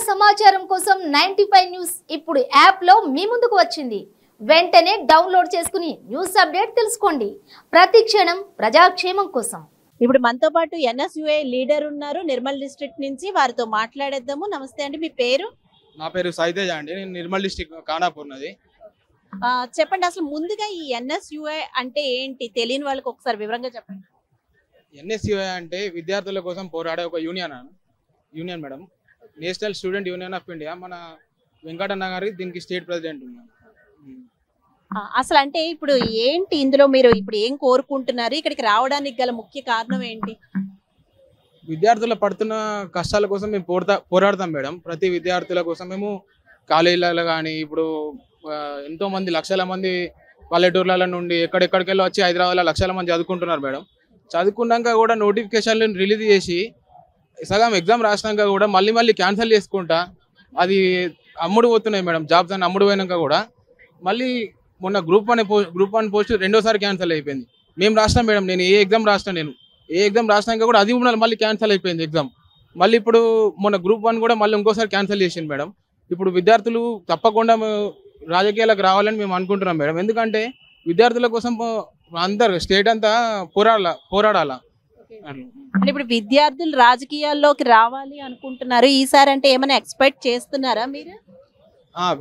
సమాచారం కోసం 95 న్యూస్ ఇప్పుడు యాప్ లో మీ ముందుకు వచ్చింది. వెంటనే డౌన్లోడ్ చేసుకుని న్యూస్ అప్డేట్ తెలుసుకోండి. ప్రతి క్షణం ప్రజాక్షేమం కోసం. ఇప్పుడు మనతో పాటు ఎన్ఎస్యుఐ లీడర్ ఉన్నారు నిర్మల్ డిస్ట్రిక్ట్ నుంచి. వారితో మాట్లాడేద్దాము. నమస్తే అండి, మీ పేరు? నా పేరు సైతేజ అండి. నేను నిర్మల్ డిస్ట్రిక్ట్ ఖానాపూర్ నది. చెప్పండి, అసలు ముందుగా ఈ ఎన్ఎస్యుఐ అంటే ఏంటి తెలియని వాళ్ళకి ఒకసారి వివరంగా చెప్పండి. ఎన్ఎస్యుఐ అంటే విద్యార్థుల కోసం పోరాడే ఒక union madam. National student union of India. మన వెంకటన్న గారి దీనికి స్టేట్ ప్రెసిడెంట్ ఉన్నారు. అసలు అంటే ఇప్పుడు ఏంటి ఇందులో మీరు ఇప్పుడు ఏం కోరుకుంటున్నారు? ఇక్కడికి రావడానికి గల ముఖ్య కారణం ఏంటి? విద్యార్థుల పడుతున్న కష్టాల కోసం మేము పోరాడతాం మేడం. ప్రతి విద్యార్థుల కోసం మేము కాలేజీలలో కానీ ఇప్పుడు ఎంతో మంది లక్షల మంది పల్లెటూర్ల నుండి ఎక్కడెక్కడికెళ్ళి వచ్చి హైదరాబాద్లో లక్షల మంది చదువుకుంటున్నారు మేడం. చదువుకున్నాక కూడా నోటిఫికేషన్లు రిలీజ్ చేసి సగం ఎగ్జామ్ రాసినాక కూడా మళ్ళీ క్యాన్సిల్ చేసుకుంటా అది అమ్ముడు పోతున్నాయి మేడం. జాబ్స్ అని అమ్ముడు పోయినాక కూడా మళ్ళీ మొన్న గ్రూప్ వన్ పోస్ట్ రెండోసారి క్యాన్సిల్ అయిపోయింది. మేము రాసినాం మేడం. నేను ఏ ఎగ్జామ్ రాసినాక కూడా అది మళ్ళీ క్యాన్సిల్ అయిపోయింది ఎగ్జామ్. మళ్ళీ ఇప్పుడు మొన్న గ్రూప్ 1 కూడా మళ్ళీ ఇంకోసారి క్యాన్సిల్ చేసింది మేడం. ఇప్పుడు విద్యార్థులు తప్పకుండా రాజకీయాలకు రావాలని మేము అనుకుంటున్నాం మేడం. ఎందుకంటే విద్యార్థుల కోసం అందరు స్టేట్ అంతా పోరాడాల. అంటే ఇప్పుడు విద్యార్థులు రాజకీయాల్లోకి రావాలి అనుకుంటున్నారు. ఈసారి అంటే ఏమైనా ఎక్స్పెక్ట్ చేస్తున్నారా మీరు?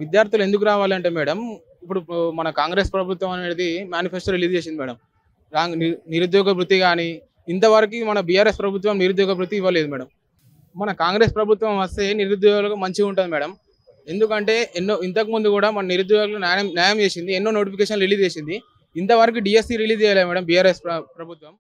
విద్యార్థులు ఎందుకు రావాలంటే మేడం, ఇప్పుడు మన కాంగ్రెస్ ప్రభుత్వం అనేది మేనిఫెస్టో రిలీజ్ చేసింది మేడం. నిరుద్యోగ వృత్తి కానీ ఇంతవరకు మన బీఆర్ఎస్ ప్రభుత్వం నిరుద్యోగ వృత్తి ఇవ్వలేదు మేడం. మన కాంగ్రెస్ ప్రభుత్వం వస్తే నిరుద్యోగులకు మంచిగా ఉంటుంది మేడం. ఎందుకంటే ఇంతకుముందు కూడా మన నిరుద్యోగులకు న్యాయం చేసింది. ఎన్నో నోటిఫికేషన్ రిలీజ్ చేసింది. ఇంతవరకు డిఎస్సి రిలీజ్ చేయలేదు మేడం బీఆర్ఎస్ ప్రభుత్వం.